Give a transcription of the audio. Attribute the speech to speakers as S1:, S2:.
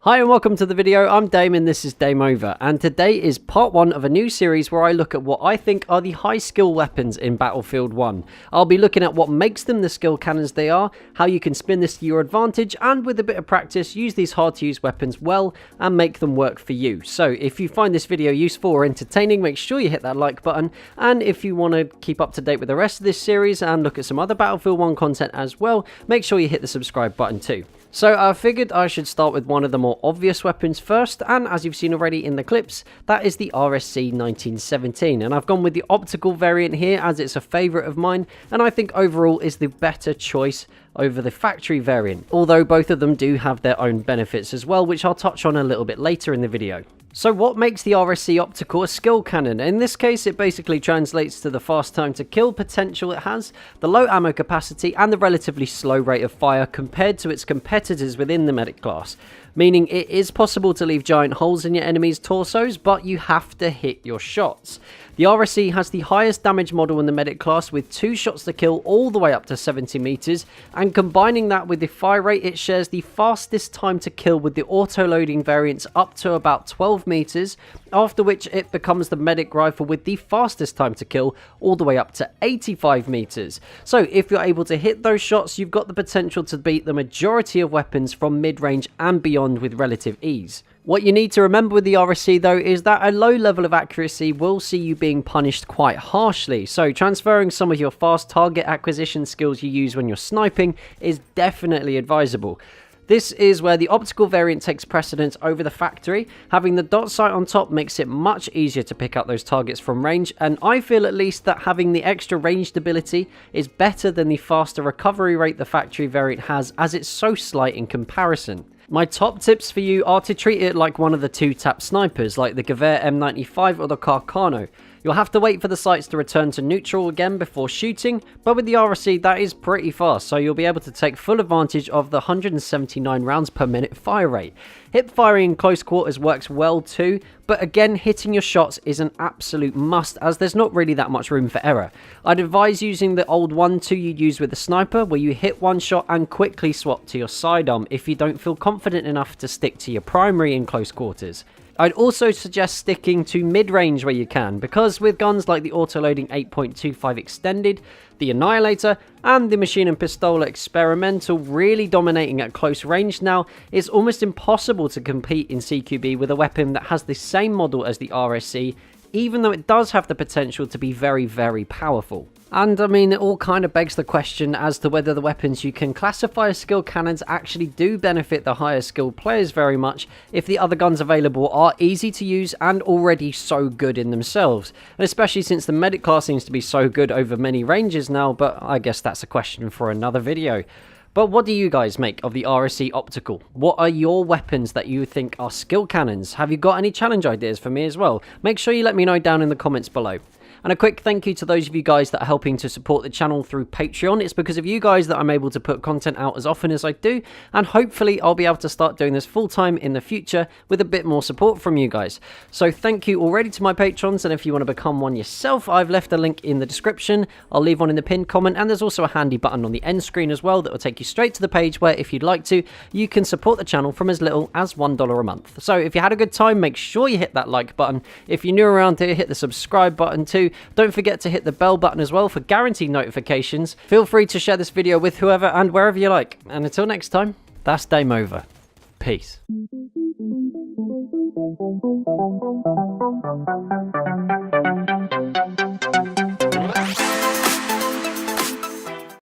S1: Hi and welcome to the video. I'm Dame and this is Dame Over, and today is part 1 of a new series where I look at what I think are the high skill weapons in Battlefield 1. I'll be looking at what makes them the skill cannons they are, how you can spin this to your advantage, and with a bit of practice use these hard to use weapons well and make them work for you. So if you find this video useful or entertaining, make sure you hit that like button, and if you want to keep up to date with the rest of this series and look at some other Battlefield 1 content as well, make sure you hit the subscribe button too. So I figured I should start with one of the more obvious weapons first, and as you've seen already in the clips, that is the RSC 1917, and I've gone with the optical variant here as it's a favourite of mine, and I think overall is the better choice over the factory variant, although both of them do have their own benefits as well, which I'll touch on a little bit later in the video. So what makes the RSC Optical a skill cannon? In this case, it basically translates to the fast time to kill potential it has, the low ammo capacity, and the relatively slow rate of fire compared to its competitors within the medic class. Meaning it is possible to leave giant holes in your enemies' torsos, but you have to hit your shots. The RSC has the highest damage model in the medic class with 2 shots to kill all the way up to 70 meters, and combining that with the fire rate, it shares the fastest time to kill with the auto-loading variants up to about 12 meters, after which it becomes the medic rifle with the fastest time to kill all the way up to 85 meters. So if you're able to hit those shots, you've got the potential to beat the majority of weapons from mid-range and beyond with relative ease. What you need to remember with the RSC though is that a low level of accuracy will see you being punished quite harshly, so transferring some of your fast target acquisition skills you use when you're sniping is definitely advisable. This is where the optical variant takes precedence over the factory. Having the dot sight on top makes it much easier to pick up those targets from range, and I feel at least that having the extra ranged ability is better than the faster recovery rate the factory variant has, as it's so slight in comparison. My top tips for you are to treat it like one of the 2-tap snipers, like the Gewehr M95 or the Carcano. You'll have to wait for the sights to return to neutral again before shooting, but with the RSC that is pretty fast, so you'll be able to take full advantage of the 179 rounds per minute fire rate. Hip firing in close quarters works well too, but again hitting your shots is an absolute must as there's not really that much room for error. I'd advise using the old 1-2 you'd use with the sniper, where you hit one shot and quickly swap to your sidearm if you don't feel confident enough to stick to your primary in close quarters. I'd also suggest sticking to mid-range where you can, because with guns like the auto-loading 8.25 Extended, the Annihilator, and the Machine and Pistola Experimental really dominating at close range now, it's almost impossible to compete in CQB with a weapon that has the same model as the RSC, even though it does have the potential to be very, very powerful. And I mean, it all kind of begs the question as to whether the weapons you can classify as skill cannons actually do benefit the higher skilled players very much if the other guns available are easy to use and already so good in themselves. And especially since the medic class seems to be so good over many ranges now, but I guess that's a question for another video. But what do you guys make of the RSC Optical? What are your weapons that you think are skill cannons? Have you got any challenge ideas for me as well? Make sure you let me know down in the comments below. And a quick thank you to those of you guys that are helping to support the channel through Patreon. It's because of you guys that I'm able to put content out as often as I do, and hopefully I'll be able to start doing this full time in the future with a bit more support from you guys. So thank you already to my patrons, and if you want to become one yourself, I've left a link in the description. I'll leave one in the pinned comment, and there's also a handy button on the end screen as well that will take you straight to the page where, if you'd like to, you can support the channel from as little as $1 a month. So if you had a good time, make sure you hit that like button. If you're new around here, hit the subscribe button too. Don't forget to hit the bell button as well for guaranteed notifications. Feel free to share this video with whoever and wherever you like. And until next time, that's Dame Over. Peace.